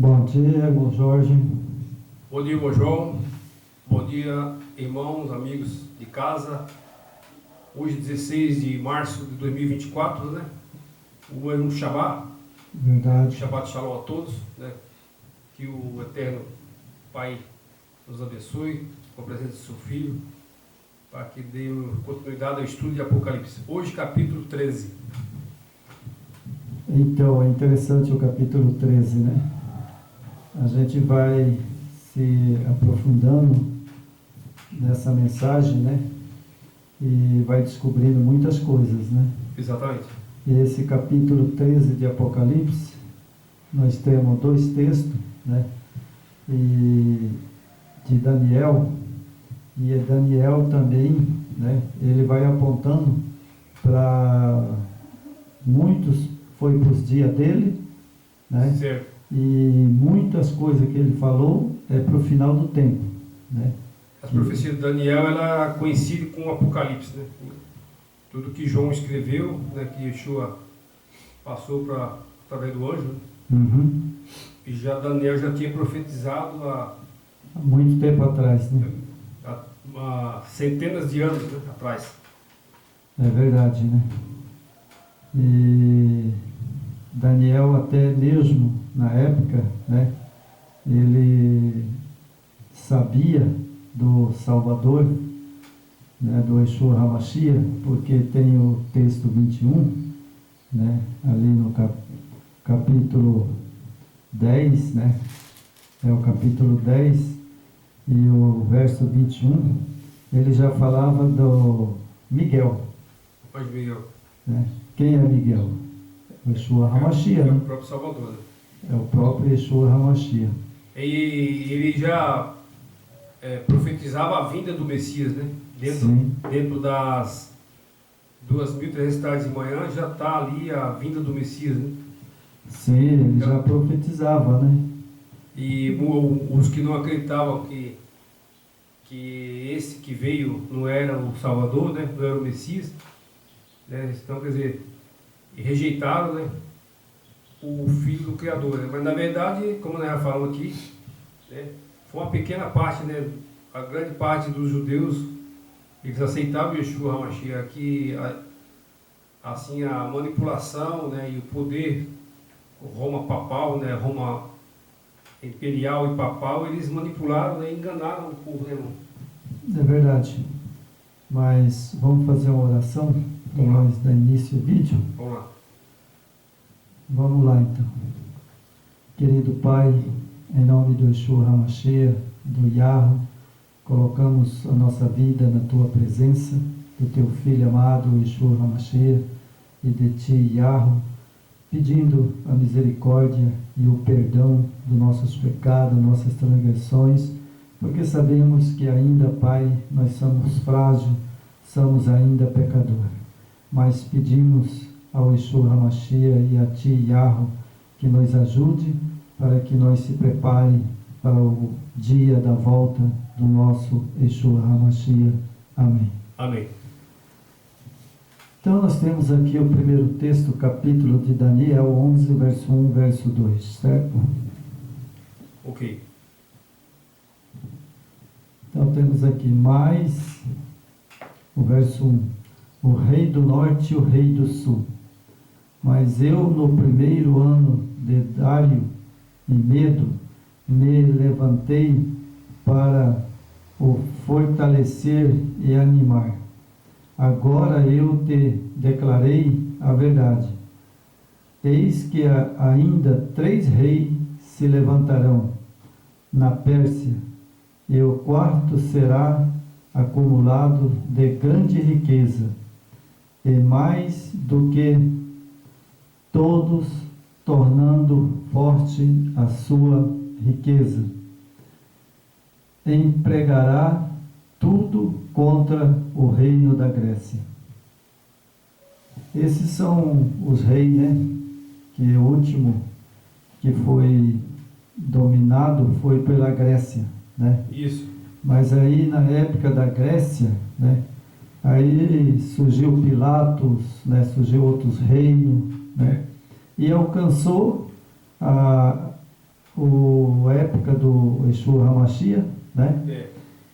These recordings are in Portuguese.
Bom dia, irmão Jorge. Bom dia, irmão João. Bom dia, irmãos, amigos de casa. Hoje, 16 de março de 2024, né? O ano Shabbat. Verdade. Shabbat Shalom a todos, né? Que o Eterno Pai nos abençoe com a presença do seu Filho, para que dê continuidade ao estudo de Apocalipse. Hoje, capítulo 13. Então, é interessante o capítulo 13, né? A gente vai se aprofundando nessa mensagem, né? E vai descobrindo muitas coisas, né? Exatamente. E esse capítulo 13 de Apocalipse, nós temos dois textos, né? E de Daniel, e Daniel também, né? Ele vai apontando para muitos, foi para os dias dele, né? Certo. E muitas coisas que ele falou é para o final do tempo, né? As profecias de Daniel, ela coincide com o Apocalipse, né? Tudo que João escreveu, né, que Yeshua passou através do anjo, né? Uhum. E já Daniel já tinha profetizado Há muito tempo atrás, né? há centenas de anos, né, atrás. É verdade, né? E Daniel até mesmo na época, né? Ele sabia do Salvador, né? Do Yeshua HaMashiach, porque tem o texto 21, né? Ali no capítulo 10, né? É o capítulo 10 e o verso 21, ele já falava do Miguel. Mas Miguel. Né? Quem é Miguel? O Yeshua HaMashiach, É né? o próprio Salvador, né? É o próprio Yeshua HaMashiach. E ele já profetizava a vinda do Messias, né? Dentro das 2.300 tardes de manhã já está ali a vinda do Messias, né? Sim, ele já profetizava, né? E os que não acreditavam que esse que veio não era o Salvador, né? Não era o Messias, né? Então, quer dizer, rejeitaram, né, o Filho do Criador, né? Mas na verdade, como nós já falamos aqui, né, foi uma pequena parte, né? A grande parte dos judeus, eles aceitavam Yeshua HaMashiach, que assim a manipulação, né, e o poder Roma papal, né, Roma imperial e papal, eles manipularam, né, e enganaram o povo, né, irmão? É verdade. Mas vamos fazer uma oração para nós dar início ao vídeo? Vamos lá. Vamos lá então. Querido Pai, em nome do Yeshua HaMashiach, do Yahweh, colocamos a nossa vida na Tua presença, do Teu Filho amado, Yeshua HaMashiach, e de Ti, Yahweh, pedindo a misericórdia e o perdão dos nossos pecados, nossas transgressões, porque sabemos que ainda, Pai, nós somos frágeis, somos ainda pecadores. Mas pedimos ao Yeshua HaMashiach e a Ti, Yahweh, que nos ajude para que nós se prepare para o dia da volta do nosso Yeshua HaMashiach. Amém. Amém. Então nós temos aqui o primeiro texto, capítulo de Daniel 11, verso 1, verso 2, certo? Ok. Então temos aqui mais o verso 1. O rei do norte e o rei do sul. Mas eu, no primeiro ano de Dário e Medo, me levantei para o fortalecer e animar. Agora eu te declarei a verdade. Eis que ainda 3 reis se levantarão na Pérsia, e o quarto será acumulado de grande riqueza, e mais do que todos, tornando forte a sua riqueza. Empregará tudo contra o reino da Grécia. Esses são os reis, né? Que o último que foi dominado foi pela Grécia, né? Isso. Mas aí na época da Grécia, né? Aí surgiu Pilatos, né? Surgiu outros reinos, né? E alcançou a época do Yeshua HaMashiach, né? É.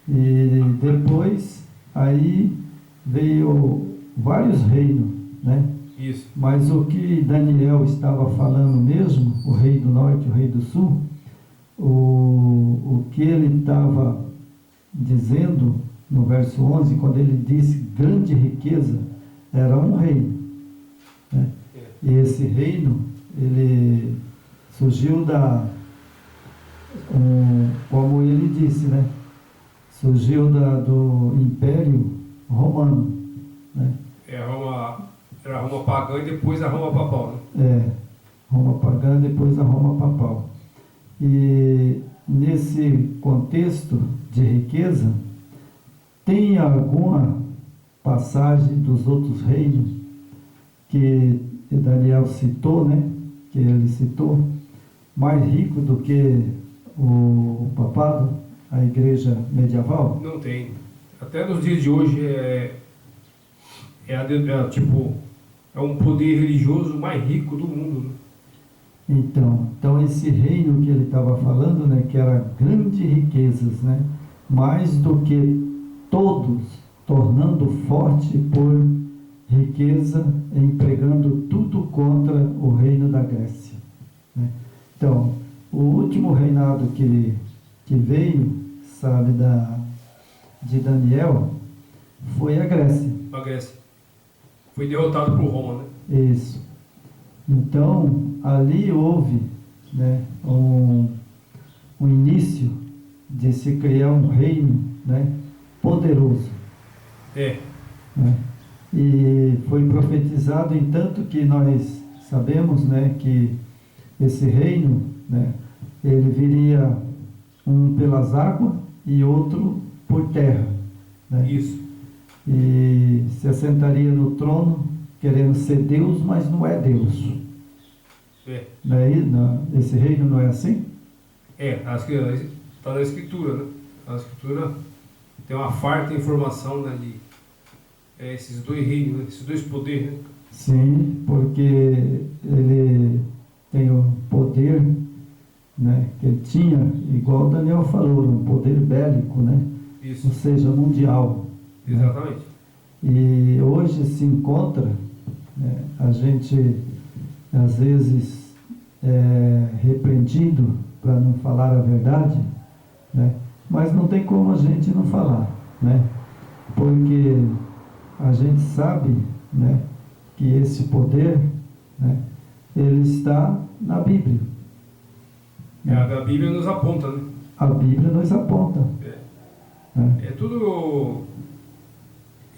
E depois, aí veio vários reinos, né? Isso. Mas o que Daniel estava falando mesmo, o rei do norte e o rei do sul, o que ele estava dizendo no verso 11, quando ele disse grande riqueza, era um reino, né? E esse reino, ele surgiu como ele disse, né? Surgiu do Império Romano, né? Era a Roma pagã e depois a Roma papal, né? Roma pagã, depois a Roma papal. E nesse contexto de riqueza, tem alguma passagem dos outros reinos que Daniel citou, né? Que ele citou, mais rico do que o papado, a igreja medieval? Não tem. Até nos dias de hoje é um poder religioso mais rico do mundo, né? Então esse reino que ele estava falando, né, que era grandes riquezas, né, mais do que todos, tornando forte por riqueza, empregando tudo contra o reino da Grécia, né? Então, o último reinado que veio, sabe, de Daniel, foi a Grécia. A Grécia foi derrotado por Roma, né? Isso. Então, ali houve, né, um início de se criar um reino, né, poderoso. Né? E foi profetizado, em tanto que nós sabemos, né, que esse reino, né, ele viria um pelas águas e outro por terra, né? Isso. E se assentaria no trono querendo ser Deus, mas não é Deus. Não é, esse reino não é assim? Acho que está na Escritura, né? A Escritura tem uma farta informação, né, de esses dois reinos, né, esses dois poderes, né? Sim, porque ele tem o poder, né, que ele tinha, igual o Daniel falou, um poder bélico, né? Isso. Ou seja, mundial. Exatamente. Né? E hoje se encontra, né, a gente às vezes repreendido para não falar a verdade, né? Mas não tem como a gente não falar, né? Porque a gente sabe, né, que esse poder, né, ele está na Bíblia. A Bíblia nos aponta, né? A Bíblia nos aponta. Né? É tudo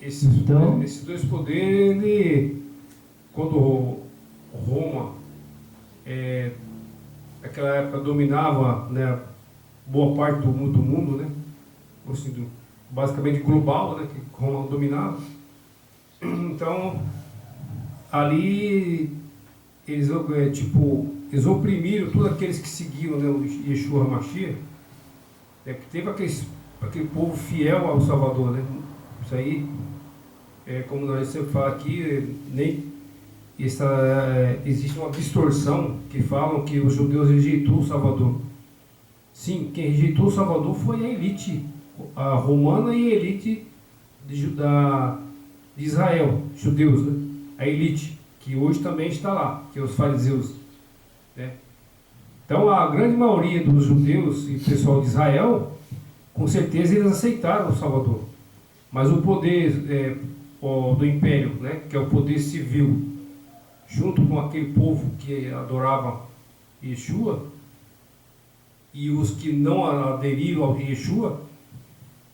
esses dois poderes, quando Roma naquela época dominava, né, boa parte do mundo, né? Assim, basicamente global, né, que Roma dominava. Então ali eles oprimiram todos aqueles que seguiam, né, o Yeshua HaMashiach, né, porque teve aquele povo fiel ao Salvador, né? Isso aí, como nós sempre falamos aqui, existe uma distorção que falam que os judeus rejeitou o Salvador. Sim, quem rejeitou o Salvador foi a elite a romana e a elite de Israel, judeus, né? A elite, que hoje também está lá, que é os fariseus, né? Então a grande maioria dos judeus e pessoal de Israel, com certeza eles aceitaram o Salvador, mas o poder do império, né, que é o poder civil, junto com aquele povo que adorava Yeshua e os que não aderiram ao Yeshua,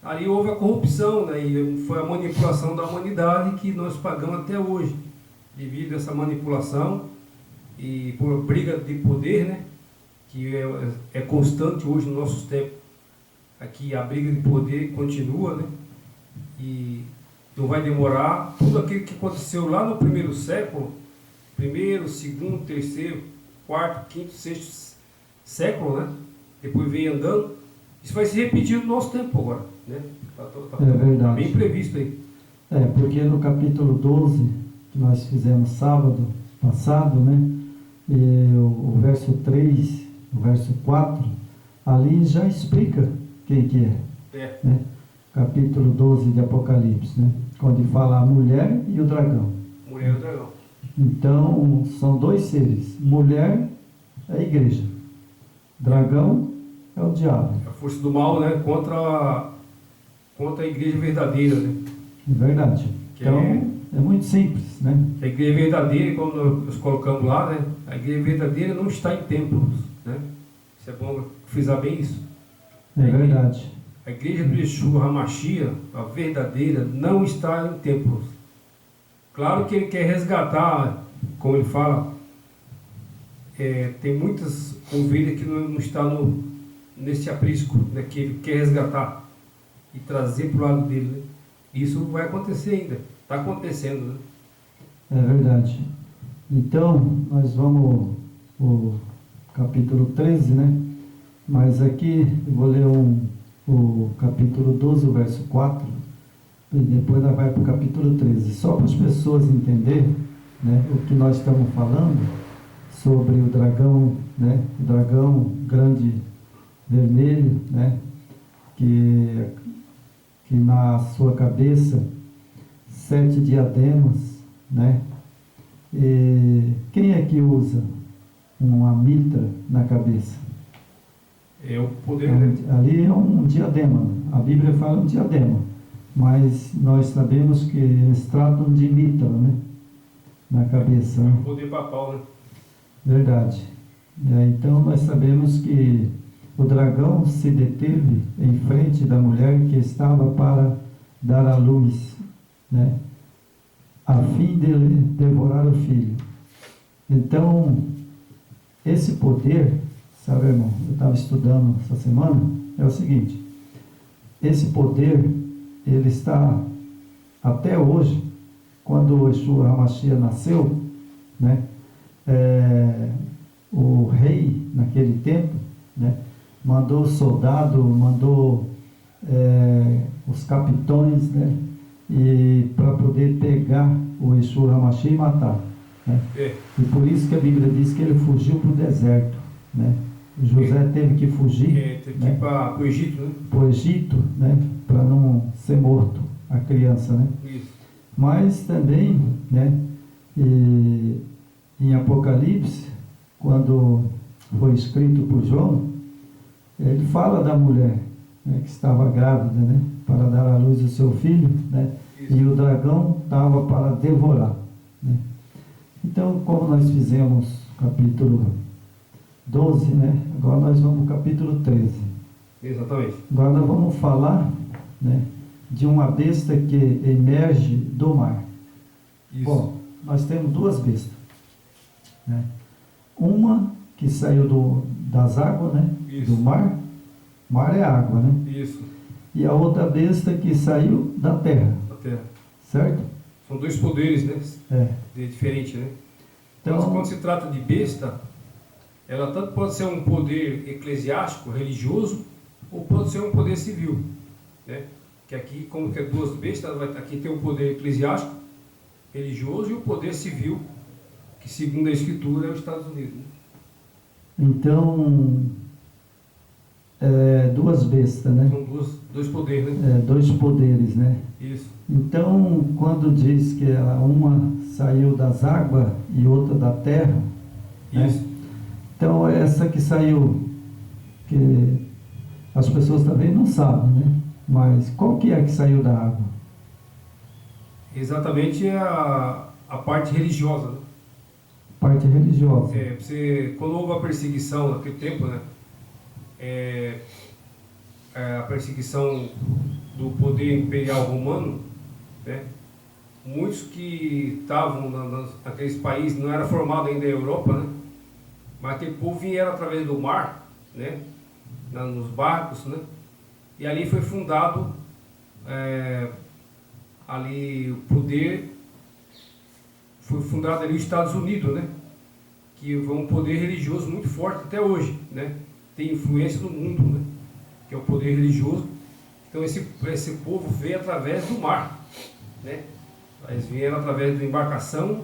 ali houve a corrupção, né, e foi a manipulação da humanidade que nós pagamos até hoje, devido a essa manipulação e por briga de poder, né, que é constante hoje nos nossos tempos. Aqui a briga de poder continua, né, e não vai demorar. Tudo aquilo que aconteceu lá no primeiro século, primeiro, segundo, terceiro, quarto, quinto, sexto século, né, depois veio andando, isso vai se repetir no nosso tempo agora, né? Tá verdade. Bem previsto aí. Porque no capítulo 12, que nós fizemos sábado passado, né, e o verso 3 o verso 4, ali já explica quem que é. Né? Capítulo 12 de Apocalipse, né? Onde fala a mulher e o dragão. Mulher e o dragão. Então, são dois seres. Mulher é a igreja. Dragão é o diabo. A força do mal, né? Contra a igreja verdadeira, né? É verdade. Então, é muito simples, né? A igreja verdadeira, como nós colocamos lá, né? A igreja verdadeira não está em templos, né? Isso é bom frisar bem isso. É verdade. A igreja do Yeshua HaMashiach, a verdadeira, não está em templos. Claro que ele quer resgatar, como ele fala, tem muitas ovelhas que não estão nesse aprisco, né, que ele quer resgatar e trazer para o lado dele. Né? Isso vai acontecer ainda, está acontecendo. Né? É verdade. Então, nós vamos o capítulo 13, né? Mas aqui eu vou ler o capítulo 12, o verso 4, e depois nós vamos para o capítulo 13. Só para as pessoas entenderem, né, o que nós estamos falando sobre o dragão, né? O dragão grande vermelho, né? Que na sua cabeça 7 diademas, né? E quem é que usa uma mitra na cabeça? É o poder. Ali é um diadema. A Bíblia fala um diadema, mas nós sabemos que eles tratam de mitra, né? Na cabeça. É o poder papal, né? Verdade. Então nós sabemos que o dragão se deteve em frente da mulher que estava para dar à luz, né? A fim de devorar o filho. Então, esse poder, sabe, irmão, eu estava estudando essa semana, é o seguinte: esse poder, ele está até hoje, quando o Yeshua HaMashiach nasceu, né? O rei, naquele tempo, né? Mandou soldado, mandou os capitões, né? E para poder pegar o Yeshua HaMashiach e matar, né? E por isso que a Bíblia diz que ele fugiu para o deserto, né? José teve que fugir, teve né? que ir para o Egito, né? Para o Egito, né? Para não ser morto a criança, né? Isso. Mas também, né? E em Apocalipse, quando foi escrito por João, ele fala da mulher, né, que estava grávida, né, para dar à luz o seu filho, né, e o dragão estava para devorar, né. Então, como nós fizemos capítulo 12, né, agora nós vamos para o capítulo 13. Exatamente. Agora nós vamos falar, né, de uma besta que emerge do mar. Isso. Bom, nós temos duas bestas, né? Uma que saiu das águas, né? Isso. Do mar. Mar é água, né? Isso. E a outra besta que saiu da terra. Da terra. Certo? São dois poderes, né? Diferentes, né? Então, quando se trata de besta, ela tanto pode ser um poder eclesiástico, religioso, ou pode ser um poder civil, né? Que aqui, como que é duas bestas, aqui tem o poder eclesiástico, religioso, e o poder civil, que segundo a Escritura é os Estados Unidos. Né? Então, duas bestas, né? São dois poderes, né? Dois poderes, né? Isso. Então, quando diz que uma saiu das águas e outra da terra, isso. Né? Então, essa que saiu, que as pessoas também não sabem, né? Mas qual que é que saiu da água? Exatamente a parte religiosa, né? Parte religiosa. Quando houve a perseguição naquele tempo, né? A perseguição do poder imperial romano, né? Muitos que estavam naqueles países, não era formado ainda a Europa, né? Mas aquele povo vieram através do mar, né? Nos barcos, né? E ali foi fundado ali o poder, foi fundado ali os Estados Unidos, né? Que é um poder religioso muito forte até hoje, né? Tem influência no mundo, né? Que é o poder religioso. Então esse povo veio através do mar, né? Eles vieram através da embarcação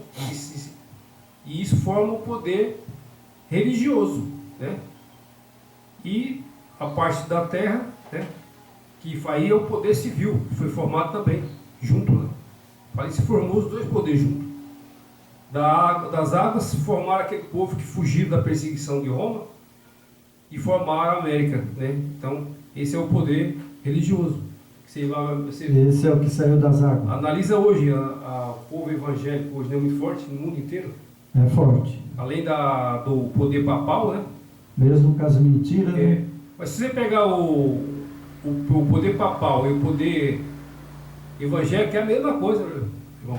e isso forma um poder religioso, né? E a parte da terra, né, que aí é o poder civil, que foi formado também, junto, né? Aí se formou os dois poderes juntos. Das águas se formaram aquele povo que fugiu da perseguição de Roma e formaram a América, né? Então, esse é o poder religioso. Você Esse é o que saiu das águas. analisa hoje, o povo evangélico hoje não é muito forte no mundo inteiro. É forte. Além do poder papal, né? Mesmo com as mentiras, né? Mas se você pegar o poder papal e o poder evangélico, é a mesma coisa, meu irmão.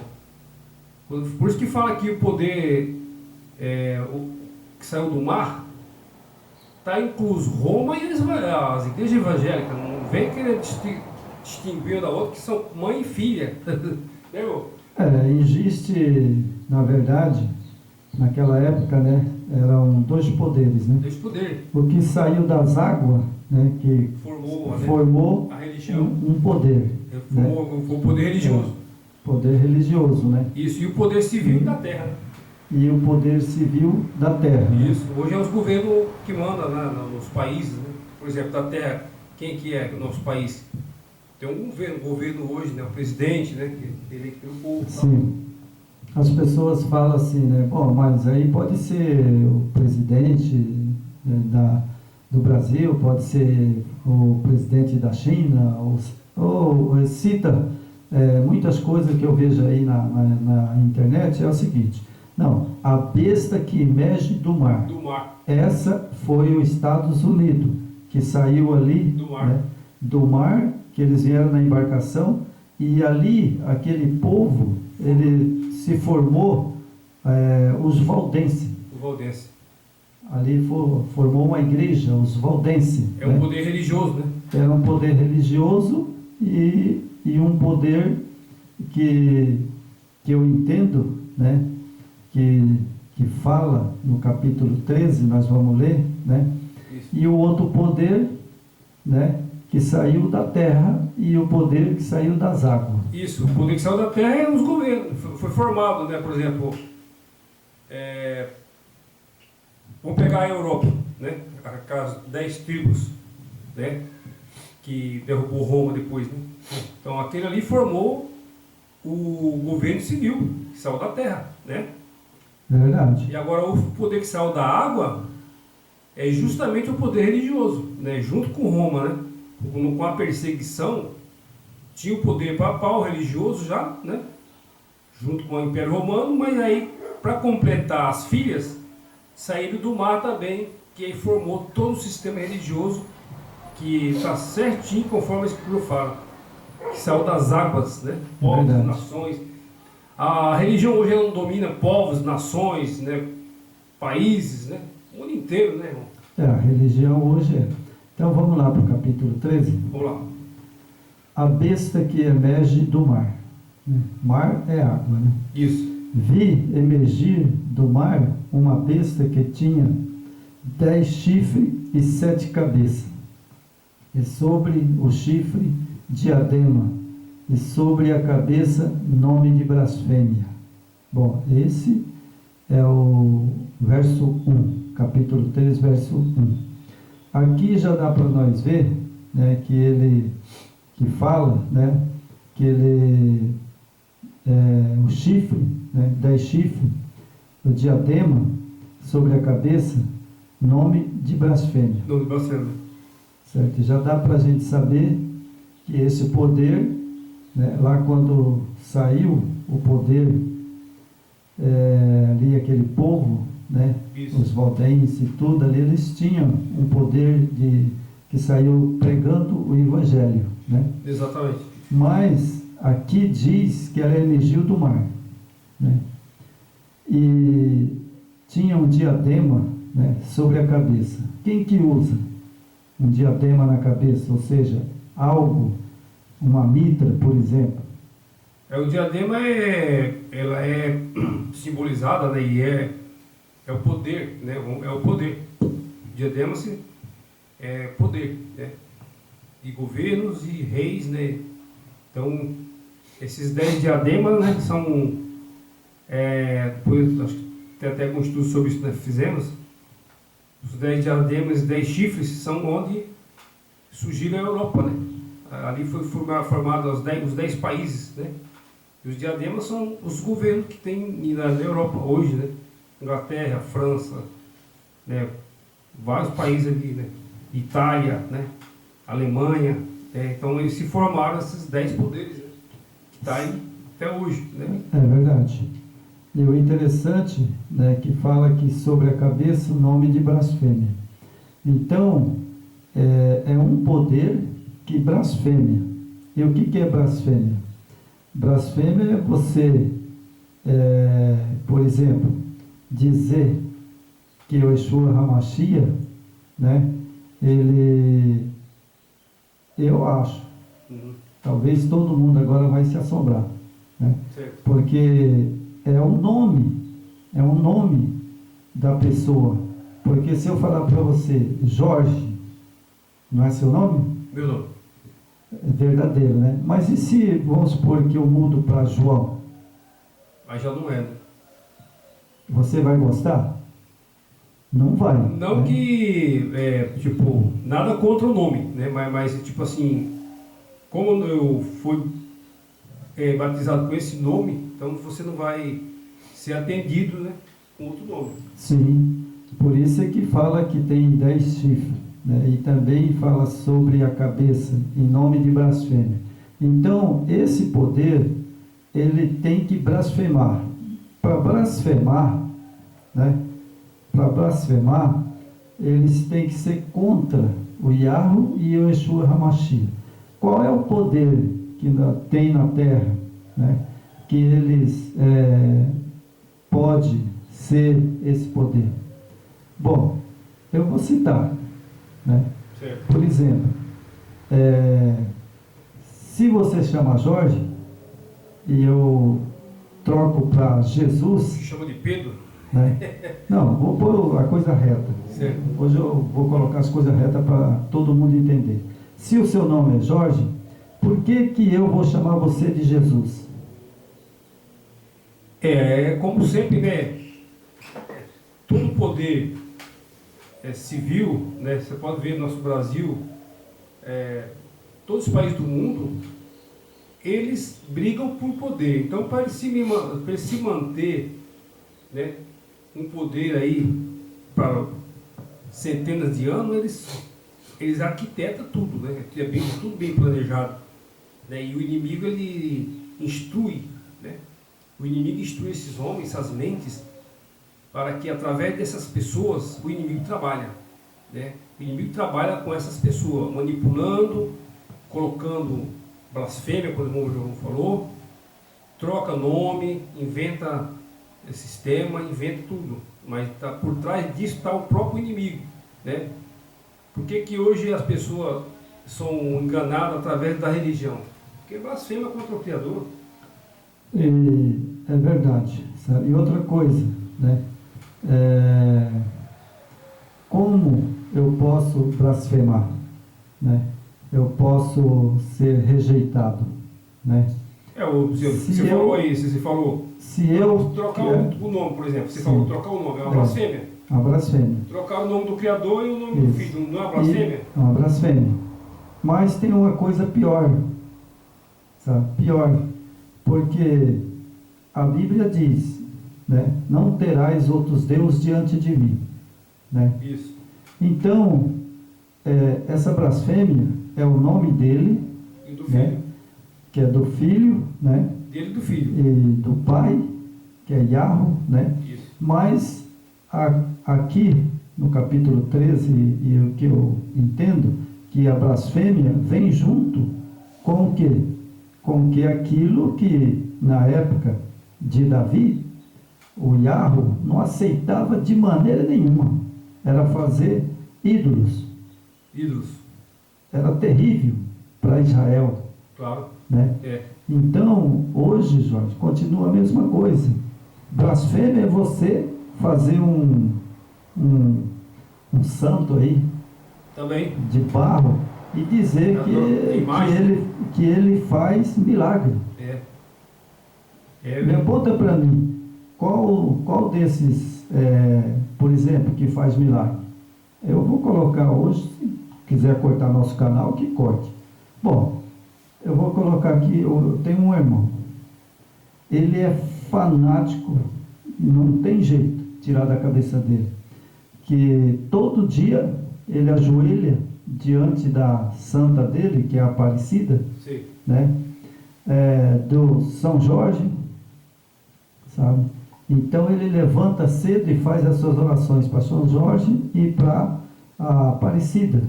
Por isso que fala que o poder que saiu do mar está incluso Roma e as igrejas evangélicas. Não vem querer distinguir da outra, que são mãe e filha. Entendeu? Existe, na verdade, naquela época, né, eram dois poderes, né? Dois poderes. O que saiu das águas, né, que formou a religião. um poder. Foi o poder religioso. Poder religioso, né? Isso, e o poder civil da terra. Né? E o poder civil da terra. Isso, né? Hoje é os governos que mandam, né, nos países, né? Por exemplo, da terra, quem que é o nosso país? Tem um governo hoje, né? O presidente, né? Que ele é o povo. Sim. As pessoas falam assim, né? Bom, mas aí pode ser o presidente, né, do Brasil, pode ser o presidente da China, ou cita muitas coisas que eu vejo aí na internet. É o seguinte: não, a besta que emerge do mar. Essa foi os Estados Unidos, que saiu ali do mar, que eles vieram na embarcação, e ali aquele povo, ele se formou os valdenses. Ali formou uma igreja, os valdenses. É um poder religioso, né? Era um poder religioso e um poder que eu entendo, né? Que fala no capítulo 13, nós vamos ler, né? Isso. E o outro poder, né, que saiu da terra, e o poder que saiu das águas. Isso, o poder que saiu da terra é os governos. Foi formado, né? Por exemplo, vamos pegar a Europa, né? Aquelas 10 tribos, né? Que derrubou Roma depois, né? Então aquele ali formou o governo civil, que saiu da terra, né? Verdade. E agora o poder que saiu da água é justamente o poder religioso, né? Junto com Roma, né? Com a perseguição, tinha o poder papal religioso já, né? Junto com o Império Romano, mas aí, para completar as filhas, saíram do mar também, que aí formou todo o sistema religioso que está certinho conforme a Escritura fala, que saiu das águas, né? Povos, nações. A religião hoje ela não domina povos, nações, né? Países, né? O mundo inteiro, né, irmão? A religião hoje é. Então vamos lá para o capítulo 13. Vamos lá. A besta que emerge do mar. Mar é água, né? Isso. Vi emergir do mar uma besta que tinha 10 chifres e 7 cabeças, e sobre o chifre diadema, e sobre a cabeça nome de blasfêmia. Bom, esse é o verso 1, capítulo 3, verso 1. Aqui já dá para nós ver, né, que ele que fala, né, que ele o chifre, né, 10 chifres, o diadema sobre a cabeça, nome de blasfêmia. Nome de blasfêmia. Certo? Já dá para a gente saber que esse poder, né, lá quando saiu o poder, ali aquele povo, né, os valdenses e tudo ali, eles tinham um poder que saiu pregando o evangelho, né? Exatamente. Mas aqui diz que ela emergiu do mar, né? E tinha um diadema, né, sobre a cabeça. Quem que usa um diadema na cabeça? Ou seja, algo, uma mitra, por exemplo. O diadema ela é simbolizada, né, e é o poder, né? É o poder. Diadema é poder, né? E governos e reis, né? Então, esses 10 diademas, né, são depois acho que tem até algum estudo sobre isso que nós fizemos, os 10 diademas e 10 chifres são onde surgiu a Europa, né? Ali foi formado os 10 países, né? E os diademas são os governos que tem na Europa hoje, né? Inglaterra, França, né? Vários países ali, né? Itália, né? Alemanha, né? Então eles se formaram esses 10 poderes, né? Está aí até hoje, né? É verdade. E o interessante, né, que fala aqui sobre a cabeça o nome de blasfêmia. Então, é um poder que blasfêmia. E o que é blasfêmia? Blasfêmia é você, por exemplo, dizer que o Yeshua HaMashiach, né, eu acho, talvez todo mundo agora vai se assombrar, né, porque é um nome da pessoa. Porque se eu falar para você, Jorge, não é seu nome? Meu nome. É verdadeiro, né? Mas e se, vamos supor que eu mudo para João? Mas já não é, né? Você vai gostar? Não vai. Não, né? que, tipo, nada contra o nome, né? Mas tipo assim, como eu fui batizado com esse nome, então você não vai ser atendido, né, com outro nome. Sim, por isso é que fala que tem 10 chifres, né? E também fala sobre a cabeça, em nome de blasfêmia. Então, esse poder, ele tem que blasfemar. Para blasfemar, né? Para blasfemar, eles têm que ser contra o Yahweh e o Yeshua HaMashiach. Qual é o poder que tem na terra, né? Que eles pode ser esse poder? Bom, eu vou citar, né? Por exemplo, se você chama Jorge e eu troco para Jesus, chama de Pedro, né? Não, vou pôr a coisa reta. Certo. Hoje eu vou colocar as coisas retas para todo mundo entender. Se o seu nome é Jorge, por que eu vou chamar você de Jesus? Como sempre, né? Todo poder civil, né? Você pode ver no nosso Brasil, todos os países do mundo, eles brigam por poder. Então, para ele se manter, né, um poder aí para centenas de anos, eles arquitetam tudo, né? Tudo bem planejado, né? E o inimigo, ele instrui, né? O inimigo instrui esses homens, essas mentes, para que através dessas pessoas o inimigo trabalha, né? O inimigo trabalha com essas pessoas, manipulando, colocando blasfêmia, como o João falou, troca nome, inventa sistema, inventa tudo, mas por trás disso está o próprio inimigo, né? Por que hoje as pessoas são enganadas através da religião? Porque blasfema contra o Criador. É verdade, sabe? E outra coisa, né? Como eu posso blasfemar, né? Eu posso ser rejeitado, né? Você falou aí, você falou. Se eu trocar o nome, por exemplo, você Sim. falou trocar o nome, é uma blasfêmia? É uma blasfêmia. Trocar o nome do Criador e o nome do Filho, não é uma blasfêmia? É uma blasfêmia. Mas tem uma coisa pior, sabe? Pior, porque a Bíblia diz, né? Não terás outros deuses diante de mim, né? Isso. Então, essa blasfêmia é o nome dele, E do Filho. né? Que é do Filho, né? Dele e do Filho. E do Pai, que é Yahweh, né? Isso. Mas aqui no capítulo 13, e o que eu entendo, que a blasfêmia vem junto com o quê? Com que aquilo que na época de Davi, o Yahweh não aceitava de maneira nenhuma, era fazer ídolos. Ídolos. Era terrível para Israel. Claro. Né? Então, hoje, Jorge, continua a mesma coisa. Blasfêmia é você fazer um santo aí, também, de barro, e dizer que ele faz milagre. Me aponta para mim, qual desses, por exemplo, que faz milagre? Eu vou colocar hoje, se quiser cortar nosso canal, que corte. Bom, eu vou colocar aqui, eu tenho um irmão. Ele é fanático, não tem jeito tirar da cabeça dele. Que todo dia ele ajoelha diante da santa dele, que é a Aparecida, Sim. né? Do São Jorge, sabe? Então ele levanta cedo e faz as suas orações para São Jorge e para a Aparecida.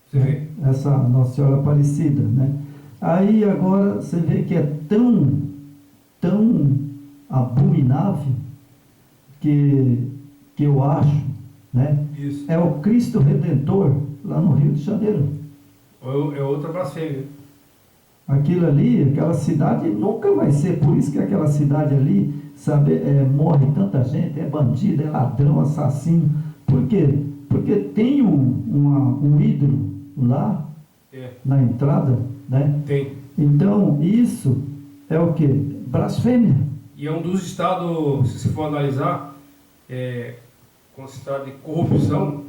Você vê? Essa Nossa Senhora Aparecida, né? Aí agora você vê que é tão abominável que eu acho, né? Isso. É o Cristo Redentor lá no Rio de Janeiro. É outra blasfêmia. Aquilo ali, aquela cidade nunca vai ser, por isso que aquela cidade ali, sabe, morre tanta gente, é bandido, é ladrão, assassino. Por quê? Porque tem um ídolo lá na entrada, né? Tem. Então, isso é o que? Blasfêmia. E é um dos estados, se você for analisar, considerado de corrupção,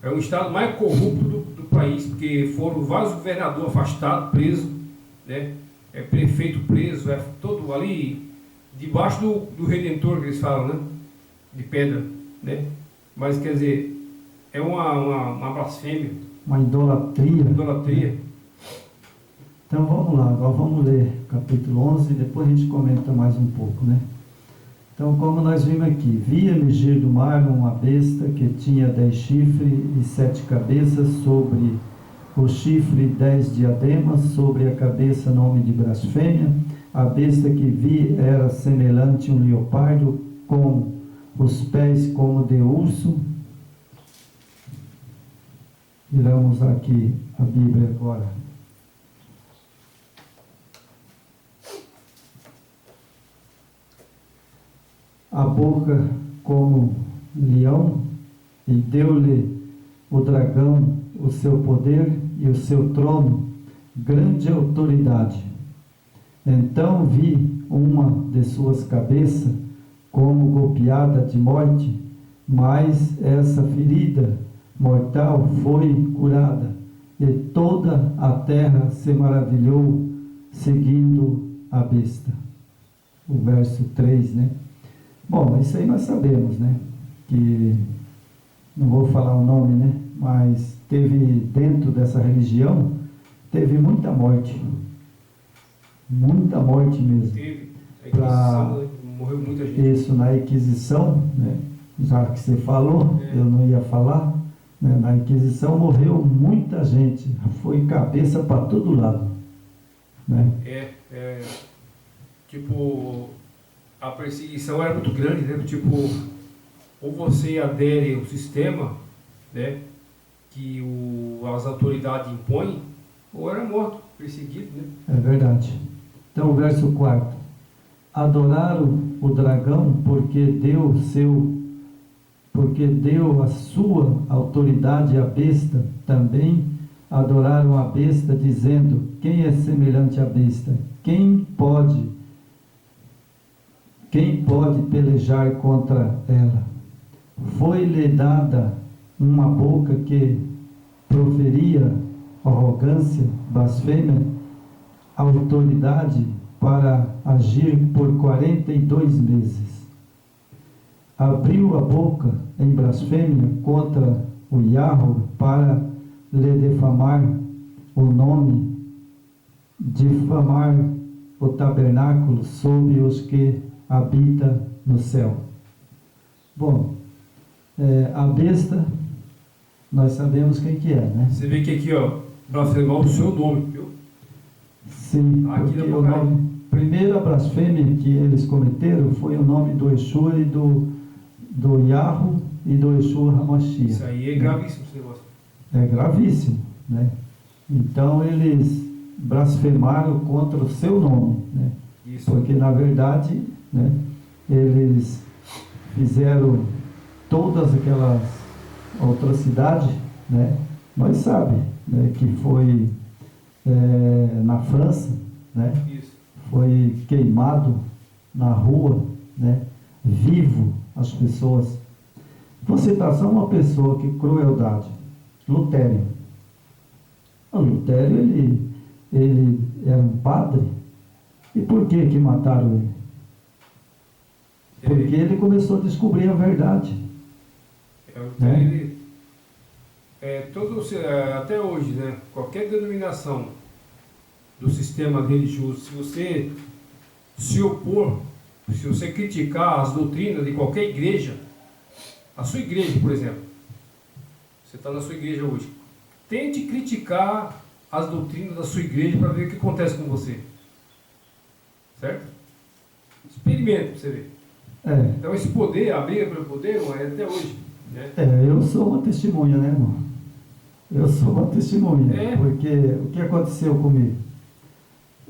é o estado mais corrupto do país, porque foram vários governadores afastados, presos, né? Prefeito preso, todo ali debaixo do Redentor, que eles falam, né? De pedra, né? Mas quer dizer, é uma blasfêmia, Uma idolatria. idolatria. Então vamos lá, agora vamos ler capítulo 11 e depois a gente comenta mais um pouco, né? Então, como nós vimos aqui, vi emergir do mar uma besta que tinha 10 chifres e 7 cabeças, sobre o chifre 10 diademas, sobre a cabeça nome de blasfêmia. A besta que vi era semelhante a um leopardo, com os pés como de urso. Viramos aqui a Bíblia agora. A boca como leão, e deu-lhe o dragão o seu poder e o seu trono, grande autoridade. Então vi uma de suas cabeças como golpeada de morte, mas essa ferida mortal foi curada, e toda a terra se maravilhou, seguindo a besta. O verso 3, né? Bom, isso aí nós sabemos, né? Que, não vou falar o nome, né? Mas teve, dentro dessa religião, teve muita morte. Muita morte mesmo. Teve. A Inquisição, morreu muita gente. Isso, na Inquisição, né? Já que você falou, eu não ia falar, né? Na Inquisição morreu muita gente. Foi cabeça para todo lado, né? Tipo, a perseguição era muito grande, né? Tipo, ou você adere ao sistema, né? Que as autoridades impõem, ou era morto, perseguido, né? É verdade. Então, o verso 4. Adoraram o dragão porque deu a sua autoridade à besta. Também adoraram a besta, dizendo: quem é semelhante à besta? Quem pode pelejar contra ela? Foi-lhe dada uma boca que proferia arrogância, blasfêmia, autoridade para agir por 42 meses. Abriu a boca em blasfêmia contra o Yahweh para lhe defamar o nome, difamar o tabernáculo sob os que habita no céu. Bom, a besta, nós sabemos quem que é, né? Você vê que aqui, ó, blasfemar o seu nome, viu? Sim, Aqui porque na o nome, primeira blasfêmia que eles cometeram foi o nome do Exu e do Yahweh e do Exu Hamashiach. Isso aí é gravíssimo esse negócio. É gravíssimo, né? Então eles blasfemaram contra o seu nome, né? Isso. Porque na verdade, né, eles fizeram todas aquelas atrocidades, né? Nós sabemos, né, que foi na França, né? Isso. Foi queimado na rua, né? Vivo as pessoas. Vou citar só uma pessoa que crueldade. Lutério. O Lutério, ele era um padre. E por que mataram ele? Porque ele começou a descobrir a verdade. Até hoje, né, qualquer denominação do sistema religioso, se você se opor, se você criticar as doutrinas de qualquer igreja, a sua igreja, por exemplo, você está na sua igreja hoje, tente criticar as doutrinas da sua igreja para ver o que acontece com você. Certo? Experimente para você ver. Então esse poder, a briga pelo poder, irmão, é até hoje. Né? Eu sou uma testemunha, né, irmão? Eu sou uma testemunha. Porque o que aconteceu comigo?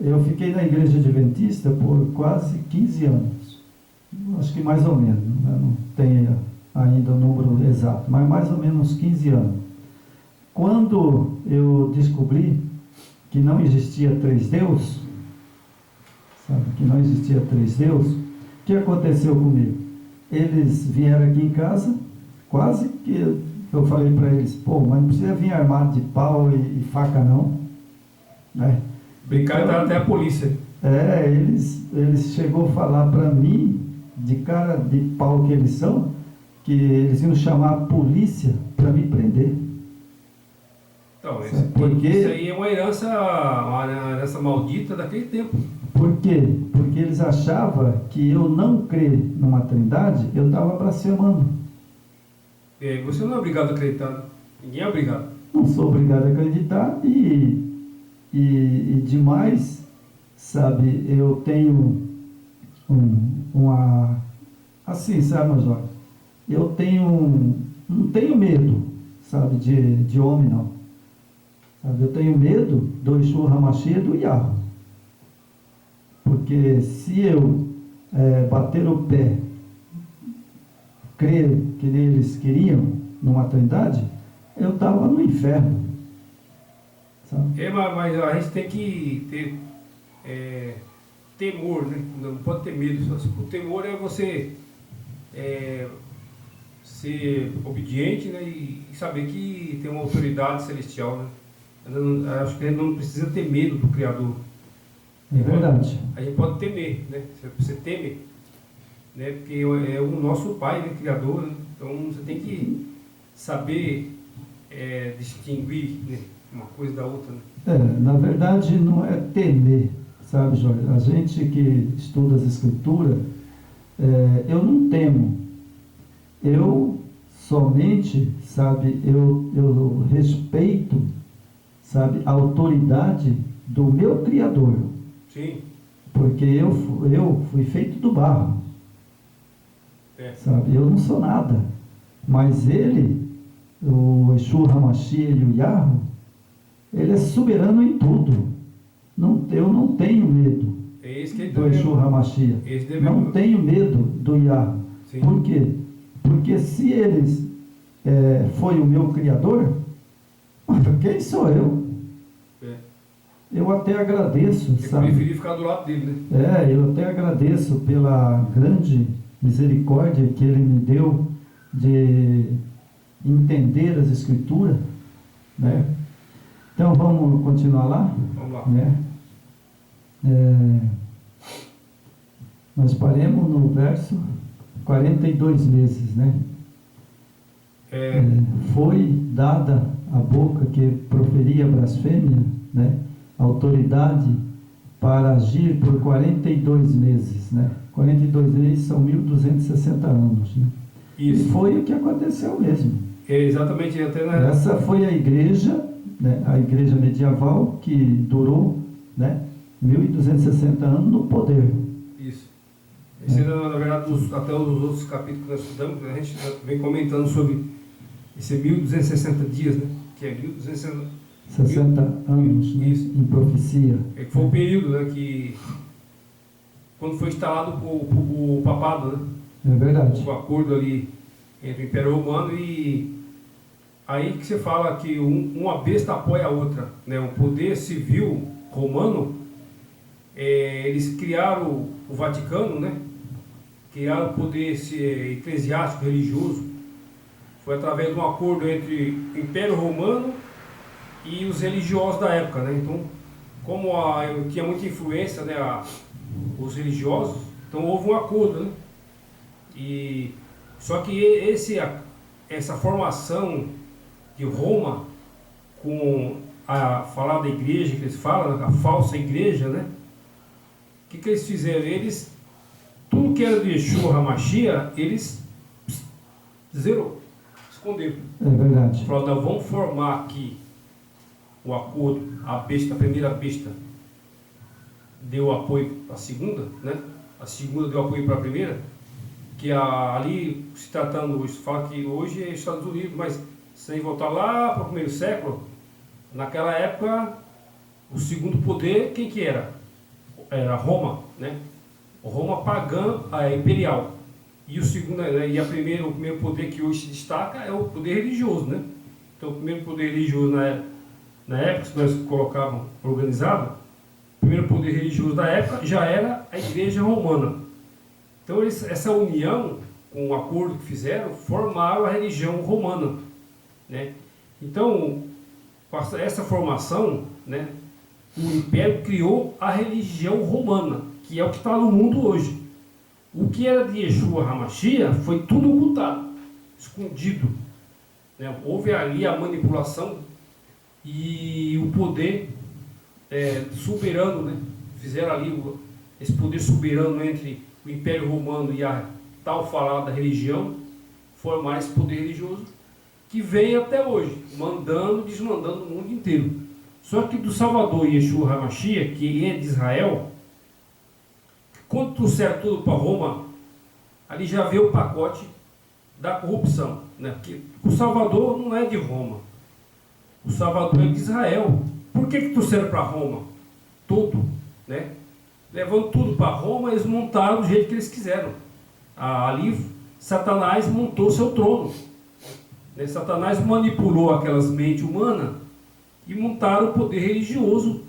Eu fiquei na igreja adventista por quase 15 anos. Acho que mais ou menos. Eu não tenho ainda o número exato, mas mais ou menos uns 15 anos. Quando eu descobri que não existia três deuses, sabe, que não existia três deuses, o que aconteceu comigo? Eles vieram aqui em casa, quase que eu falei para eles, pô, mas não precisa vir armado de pau e faca não, né? Brincar então, até a polícia. Eles chegou a falar para mim, de cara de pau que eles são, que eles iam chamar a polícia para me prender. Então, isso aí é uma herança maldita daquele tempo. Por quê? Porque eles achavam que eu não crer numa trindade, eu estava blasfemando. Você não é obrigado a acreditar. Ninguém é obrigado. Não sou obrigado a acreditar e demais, sabe, eu tenho uma... Assim, sabe, Major? Eu não tenho medo, sabe, de homem, não. Sabe, eu tenho medo do Yeshua HaMashiach e do Yahweh. Porque se eu bater o pé, crer que eles queriam numa trindade, eu estava no inferno. Sabe? Mas a gente tem que ter temor, né? Não pode ter medo. O temor é você ser obediente, né? E saber que tem uma autoridade celestial, né? Acho que a gente não precisa ter medo do Criador. É verdade. A gente pode temer, né? Você teme, né? Porque é o nosso Pai, né? Criador, né? Então você tem que saber distinguir, né? Uma coisa da outra, né? Na verdade não é temer, sabe, Jorge? A gente que estuda as Escrituras, eu não temo. Eu somente, sabe, eu respeito, sabe, a autoridade do meu Criador. Sim. Porque eu fui feito do barro. Sabe, eu não sou nada. Mas ele, o Yeshua HaMashiach e o Yahweh, ele é soberano em tudo. Eu não tenho medo do Yeshua HaMashiach. Não tenho medo do Yahweh. Sim. Por quê? Porque se eles foi o meu Criador, quem sou eu? Eu até agradeço, sabe? Eu preferi ficar do lado dele, né? Eu até agradeço pela grande misericórdia que ele me deu de entender as Escrituras, né? Então vamos continuar lá? Vamos lá. Né? Nós paremos no verso 42 meses, né? Foi dada a boca que proferia blasfêmia, né? Autoridade para agir por 42 meses, né? 42 meses são 1260 anos, né? Isso. E foi o que aconteceu mesmo. Exatamente. Essa foi a igreja, né? A igreja medieval que durou, né? 1260 anos no poder. Isso. Esse, na verdade, até os outros capítulos que nós estudamos, a gente vem comentando sobre esse 1260 dias, né? Que é 1260 60 anos, né? Em profecia. Foi o período, né, que quando foi instalado o papado, né? É verdade. O acordo ali entre o Império Romano e aí que você fala que uma besta apoia a outra, né? O poder civil romano, eles criaram o Vaticano, né? Criaram o poder eclesiástico religioso, foi através de um acordo entre o Império Romano e os religiosos da época, né? Então, como tinha muita influência, né, os religiosos, então houve um acordo, né? Só que essa formação de Roma com a falada igreja que eles falam, a falsa igreja, né? O que eles fizeram? Tudo que era de Yeshua HaMashiach, eles zerou, esconderam. É verdade. Falaram, não, vamos formar aqui o acordo, a primeira besta deu apoio à segunda, né? A segunda deu apoio para a primeira, que ali, se tratando hoje, fala que hoje é Estados Unidos, mas sem voltar lá para o primeiro século, naquela época, o segundo poder, quem que era? Era Roma, né? Roma pagã, imperial. E o primeiro poder que hoje se destaca é o poder religioso, né? Então, o primeiro poder religioso na época, se nós colocávamos organizado, o primeiro poder religioso da época já era a Igreja Romana. Então, essa união, com o acordo que fizeram, formaram a religião romana, né? Então, com essa formação, né, o Império criou a religião romana, que é o que está no mundo hoje. O que era de Yeshua HaMashiach foi tudo ocultado, escondido, né? Houve ali a manipulação e o poder soberano, né? Fizeram ali esse poder soberano entre o Império Romano e a tal falada religião, formar esse poder religioso que vem até hoje, mandando, desmandando o mundo inteiro. Só que do Salvador Yeshua HaMashiach, que é de Israel, quando trouxeram tudo para Roma, ali já veio o pacote da corrupção, né? Porque o Salvador não é de Roma, o Salvador é de Israel. Por que trouxeram para Roma? Tudo, né? Levando tudo para Roma, eles montaram do jeito que eles quiseram. Ali, Satanás montou seu trono, né? Satanás manipulou aquelas mentes humanas e montaram o poder religioso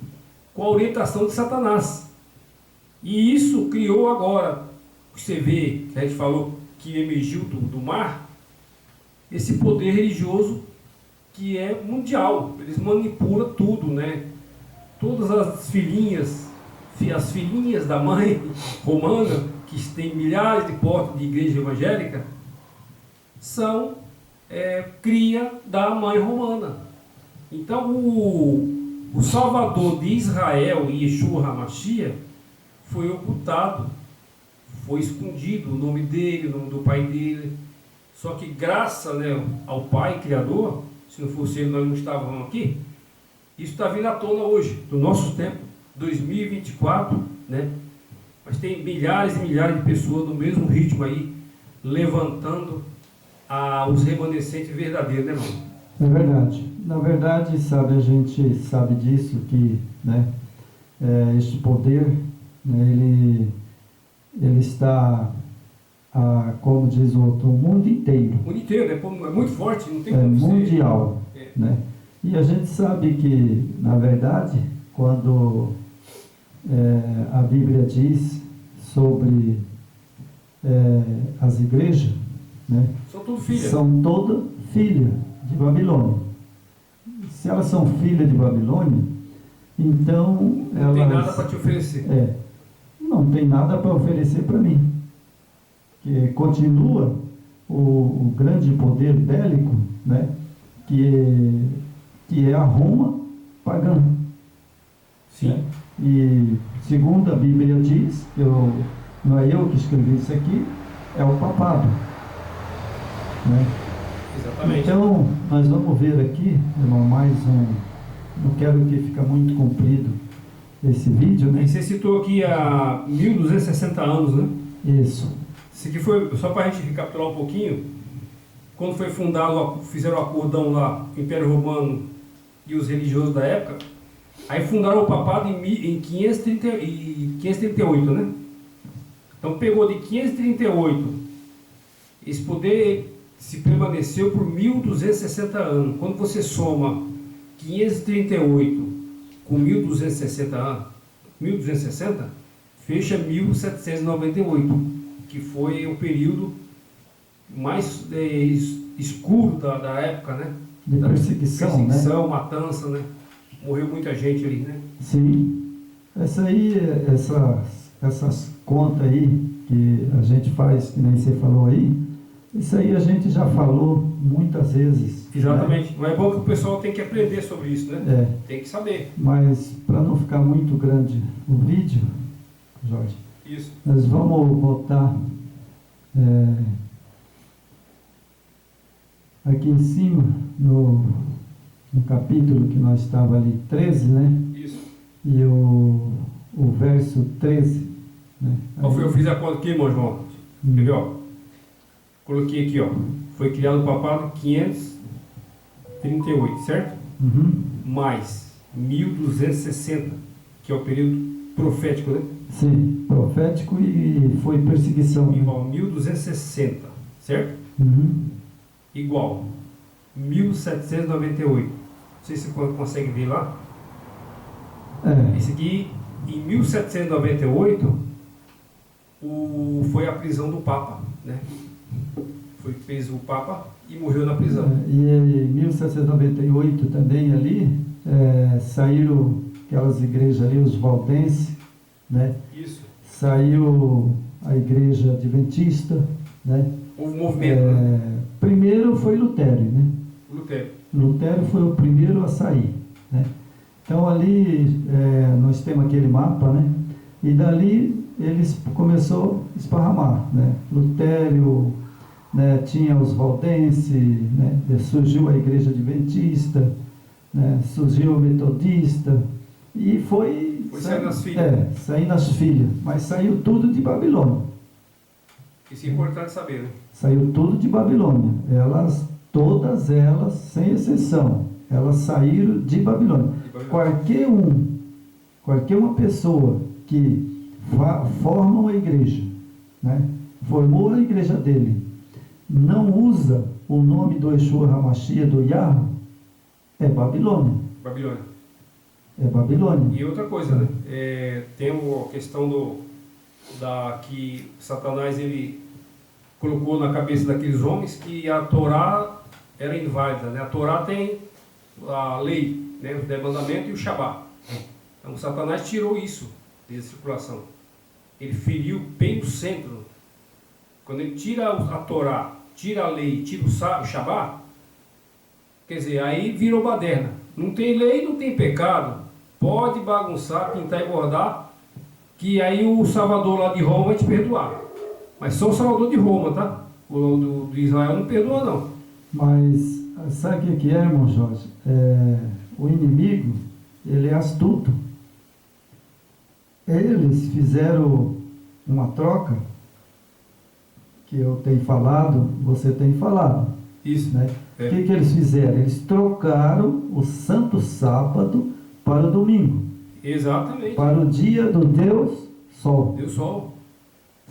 com a orientação de Satanás. E isso criou agora, você vê, que a gente falou que emergiu do mar, esse poder religioso que é mundial. Eles manipulam tudo, né? Todas as filhinhas da mãe romana, que tem milhares de portas de igreja evangélica, são cria da mãe romana. Então o Salvador de Israel, Yeshua HaMashiach, foi ocultado, foi escondido o nome dele, o nome do pai dele. Só que graças, né, ao Pai Criador, se não fosse ele nós não estávamos aqui, isso está vindo à tona hoje, do nosso tempo, 2024, né? Mas tem milhares e milhares de pessoas no mesmo ritmo aí, levantando os remanescentes verdadeiros, né, irmão? É verdade. Na verdade, sabe, a gente sabe disso, que, né, este poder, né, ele está, como diz o outro, o mundo inteiro. O mundo inteiro, né? É muito forte, não tem como mundial. Né? E a gente sabe que, na verdade, quando a Bíblia diz sobre as igrejas, né, são todas filhas de Babilônia. Se elas são filhas de Babilônia, então não tem nada para te oferecer. Não tem nada para oferecer para mim. Que continua o grande poder bélico, né, que é a Roma pagã. Sim. Né? E segundo a Bíblia diz, não é eu que escrevi isso aqui, é o papado. Né? Exatamente. Então, nós vamos ver aqui, irmão, mais não quero que fique muito comprido esse vídeo, né? E você citou aqui há 1260 anos, né? Isso. Isso aqui foi, só para a gente recapitular um pouquinho, quando foi fundado, fizeram o acordão lá, o Império Romano e os religiosos da época, aí fundaram o papado em 538, né? Então pegou de 538, esse poder se permaneceu por 1260 anos. Quando você soma 538 com 1260 anos, 1260, fecha 1798, que foi o período mais escuro da época, né? De Da perseguição, né? perseguição, matança, né? Morreu muita gente ali, né? Sim. Essa aí, essas contas aí que a gente faz, que nem você falou aí, isso aí a gente já falou muitas vezes. Exatamente. Mas é bom que o pessoal tem que aprender sobre isso, né? Né? Tem que saber. Mas para não ficar muito grande o vídeo, Jorge, Isso. nós vamos voltar aqui em cima, no capítulo que nós estava ali, 13, né? Isso. E o verso 13. Né? Eu fiz a conta aqui, irmão João. Quer ver, ó? Coloquei aqui, ó. Foi criado o papado 538, certo? Uhum. Mais 1260, que é o período profético, né? Sim, profético e foi perseguição. Né? Igual 1260, certo? Uhum. Igual 1798. Não sei se você consegue ver lá. Esse aqui, em 1798, foi a prisão do Papa, né? Foi preso o Papa e morreu na prisão. E em 1798 também ali, saíram aquelas igrejas ali, os valdenses, né? Isso. Saiu a igreja adventista, né? Houve um movimento. Né? Primeiro foi Lutero, né? Lutero foi o primeiro a sair, né? Então ali nós temos aquele mapa, né? E dali eles começou a esparramar, né? Lutero, né? Tinha os valdenses, né? Surgiu a igreja adventista, né? Surgiu o metodista e foi saindo as filhas. Saindo as filhas, mas saiu tudo de Babilônia. Isso é importante saber, né? Saiu tudo de Babilônia. Todas elas, sem exceção, elas saíram de Babilônia. Qualquer uma pessoa que forma uma igreja, né? Formou a igreja dele, não usa o nome do Yeshua HaMashiach, do Yahweh, é Babilônia. É Babilônia. E outra coisa, né? Tem a questão que Satanás ele colocou na cabeça daqueles homens que a Torá era inválida, né? A Torá tem a lei, né? O 10 mandamentos e o Shabá. Então Satanás tirou isso da circulação. Ele feriu bem no centro. Quando ele tira a Torá, tira a lei, tira o Shabá, quer dizer, aí virou baderna. Não tem lei, não tem pecado. Pode bagunçar, pintar e bordar, que aí o Salvador lá de Roma vai te perdoar. Mas só o Salvador de Roma, tá? O do Israel não perdoa, não. Mas sabe o que é, irmão Jorge? O inimigo, ele é astuto. Eles fizeram uma troca, que eu tenho falado, você tem falado. Isso. Né? O que eles fizeram? Eles trocaram o santo sábado para o domingo. Exatamente. Para o dia do Deus Sol. Deus Sol.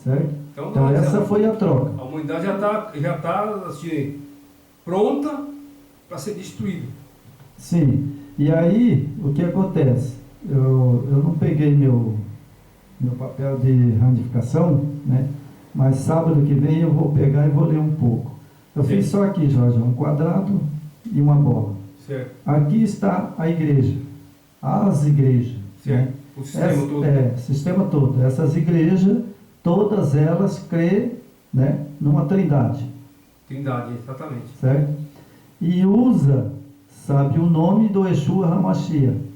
Certo? Então essa foi a troca. A humanidade já tá assim, pronta para ser destruída. Sim. E aí, o que acontece? Eu não peguei meu papel de ramificação, né? Mas sábado que vem eu vou pegar e vou ler um pouco. Eu fiz só aqui, Jorge, um quadrado e uma bola. Certo. Aqui está a igreja, as igrejas. Certo. Né? O sistema todo. O sistema todo. Essas igrejas, todas elas crêem, né, numa trindade. Trindade, exatamente. Certo? E usa, sabe, o nome do Yeshua HaMashiach.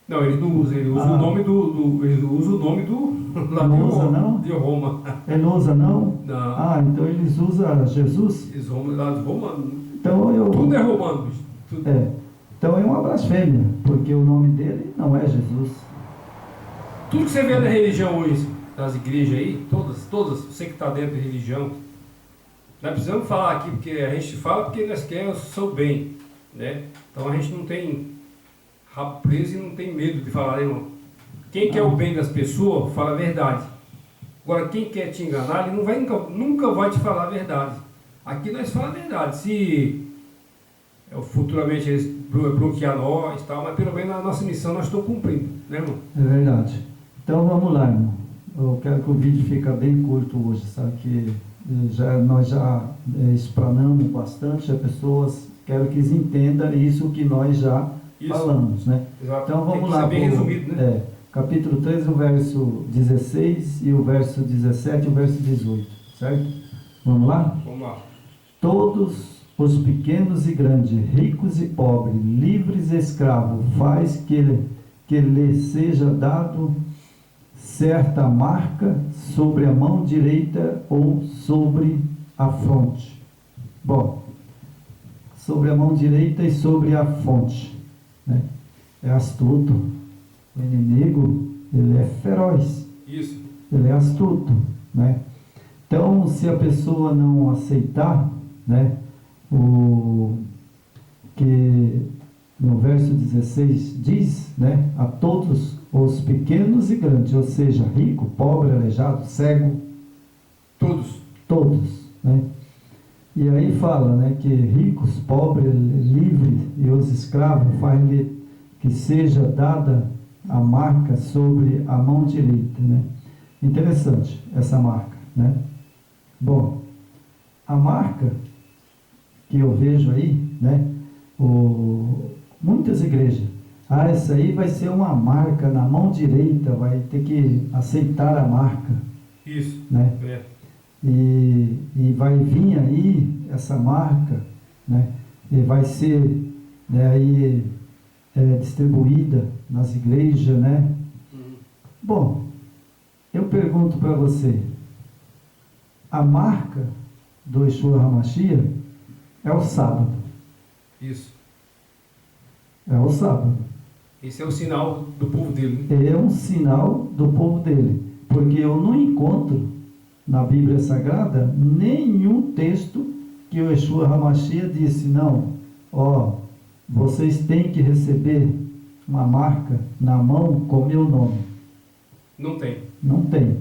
Não, ele não usa, ele usa o nome ele usa o nome do lá não de usa, Roma, não? de Roma. Ele não usa, não? Não. Então eles usam Jesus? Eles vão lá de romano. Então Tudo é romano, bicho. Tudo. Então é uma blasfêmia, porque o nome dele não é Jesus. Tudo que você vê na religião hoje, das igrejas aí, todas, você que está dentro da religião, nós precisamos falar aqui, porque a gente fala porque nós queremos o seu bem, né? Então a gente não tem rabo preso e não tem medo de falar, irmão. Quem quer o bem das pessoas, fala a verdade. Agora, quem quer te enganar, ele nunca vai te falar a verdade. Aqui nós falamos a verdade. Se futuramente eles bloquear nós e tal, mas pelo menos a nossa missão nós estamos cumprindo, né, irmão? É verdade. Então vamos lá, irmão. Eu quero que o vídeo fique bem curto hoje, sabe? Que nós já explanamos bastante, as pessoas, quero que eles entendam isso que nós já falamos, né? Exato. Então vamos lá, bem resumido, né? capítulo 3, o verso 16 e o verso 17 e o verso 18, certo? Vamos lá? Vamos lá. Todos os pequenos e grandes, ricos e pobres, livres e escravos, faz que lhe seja dado certa marca sobre a mão direita ou sobre a fronte. Bom, sobre a mão direita e sobre a fronte, né? É astuto. O inimigo, ele é feroz. Isso. Ele é astuto, né? Então, se a pessoa não aceitar, né, o que no verso 16 diz, né, a todos os pequenos e grandes, ou seja, rico, pobre, aleijado, cego, todos, né? E aí fala, né, que ricos, pobres, livres e os escravos faz-lhe que seja dada a marca sobre a mão direita, né? Interessante essa marca, né? Bom, a marca que eu vejo aí, né? Muitas igrejas, essa aí vai ser uma marca na mão direita, vai ter que aceitar a marca. Isso, né? E vai vir aí essa marca, né? E vai ser, né, aí, distribuída nas igrejas, né? Bom, eu pergunto para você, a marca do Yeshua HaMashiach é o sábado. Isso. É o sábado. Esse é o sinal do povo dele. É um sinal do povo dele. Porque eu não encontro na Bíblia Sagrada nenhum texto que o Yeshua HaMashiach disse, não, vocês têm que receber uma marca na mão com meu nome. Não tem. Não tem.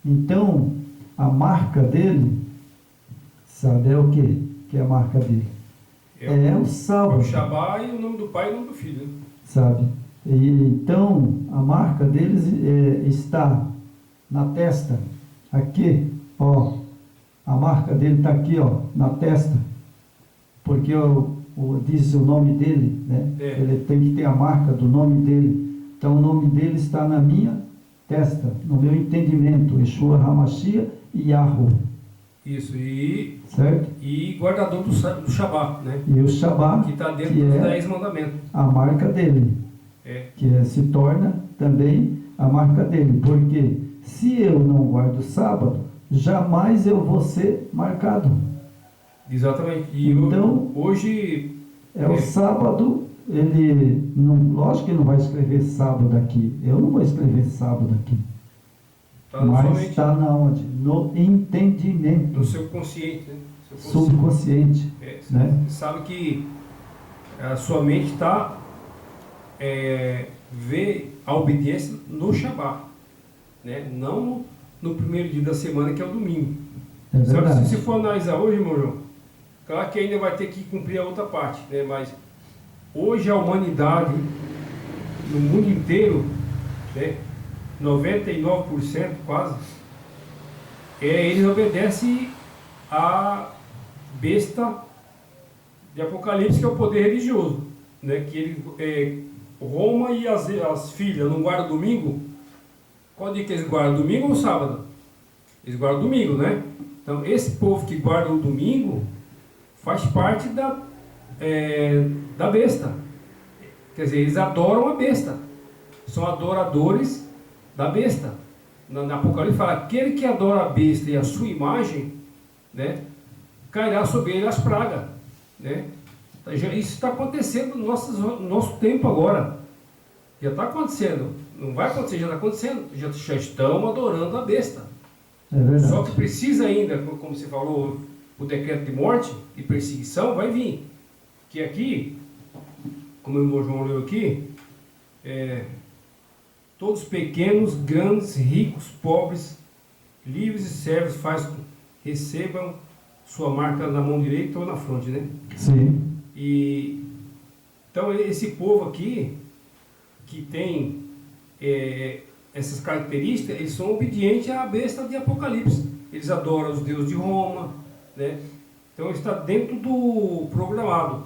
Então, a marca dele, sabe, é o quê? Que é a marca dele? É o sábado. É o Shabá e o nome do pai e o nome do filho. Né? Sabe? E, então, a marca deles está na testa. Aqui, a marca dele está aqui, na testa. Porque diz o nome dele, né? Ele tem que ter a marca do nome dele. Então, o nome dele está na minha testa, no meu entendimento. Yeshua HaMashiach e Yahweh. Isso, certo? E guardador do Shabá, né? E o Shabá, que está dentro dos 10 mandamentos. A marca dele, que se torna também a marca dele, porque se eu não guardo o sábado, jamais eu vou ser marcado. Exatamente. E então, hoje o sábado, ele não, lógico que não vai escrever sábado aqui. Eu não vou escrever sábado aqui. Tá mas está na onde? No entendimento. No seu consciente, né? Subconsciente. Né? Você sabe que a sua mente está vê a obediência no Shabá, né? Não no primeiro dia da semana, que é o domingo. Sabe, se for analisar hoje, irmão João, claro que ainda vai ter que cumprir a outra parte, né? Mas hoje a humanidade, no mundo inteiro, né? 99% quase, eles obedecem a besta de Apocalipse, que é o poder religioso, né? Que ele, Roma e as filhas não guardam domingo. Qual dia que eles guardam? Domingo ou sábado? Eles guardam domingo, né? Então esse povo que guarda o domingo faz parte da besta. Quer dizer, eles adoram a besta, são adoradores da besta. Na Apocalipse fala, aquele que adora a besta e a sua imagem, né, cairá sobre ele as pragas, né? Isso está acontecendo no nosso tempo agora. Já está acontecendo. Não vai acontecer, já está acontecendo. Já estão adorando a besta. É verdade. Só que precisa ainda, como você falou, o decreto de morte e perseguição vai vir. Que aqui, como o irmão João leu aqui, todos pequenos, grandes, ricos, pobres, livres e servos recebam sua marca na mão direita ou na fronte, né? Sim. Então esse povo aqui, que tem essas características, eles são obedientes à besta de Apocalipse. eles adoram os deuses de Roma, né? Então está dentro do programado,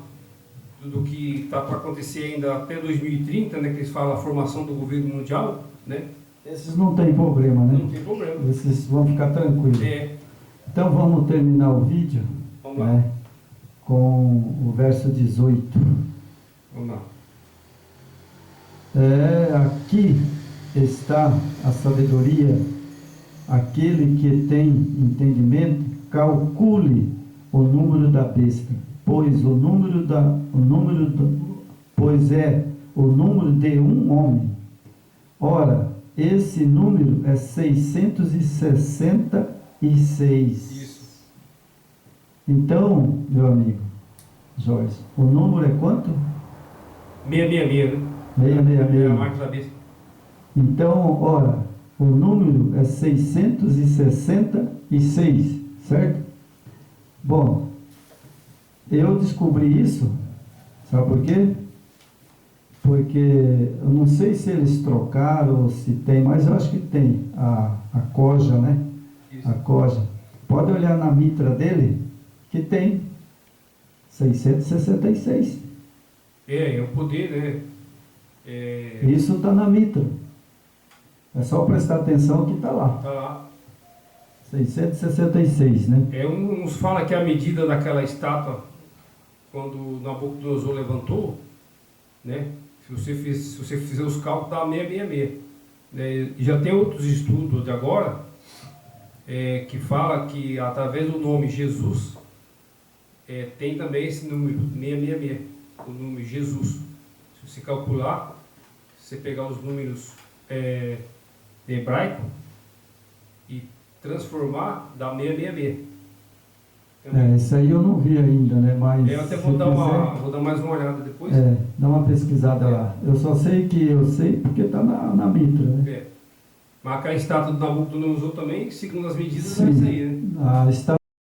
do que está para acontecer ainda até 2030, né? Que eles falam a formação do governo mundial, né? Esses não tem problema, né? Não tem problema. Esses vão ficar tranquilos. É, Então vamos terminar o vídeo, vamos lá. né, com o verso 18. Vamos lá. Aqui está a sabedoria. Aquele que tem entendimento, calcule o número da besta, pois pois é o número de um homem. Ora, esse número é 666. Isso. Então, meu amigo Jorge, o número é quanto? 666, né? 666. É a marca da besta. Então, ora, o número é 666, certo? Bom, eu descobri isso, sabe por quê? Porque eu não sei se eles trocaram ou se tem, mas eu acho que tem a coja, né? Isso. A coja. Pode olhar na mitra dele, que tem 666. É o poder, né? Isso está na mitra. É só prestar atenção que está lá. Tá lá. 666, né? Uns falam que a medida daquela estátua, quando Nabucodonosor levantou, né? Se você fizer os cálculos, dá 666. Né? E já tem outros estudos de agora que fala que através do nome Jesus tem também esse número 666, o nome Jesus. Se você calcular, se você pegar os números hebraico e transformar, dá 666. Isso aí eu não vi ainda, né? Mas eu até vou dar mais uma olhada depois. Dá uma pesquisada lá. Eu só sei que eu sei porque está na mitra, né? Mas a estátua do Nabucodonosor também, segundo as medidas, Sim. é isso aí, né? A estátua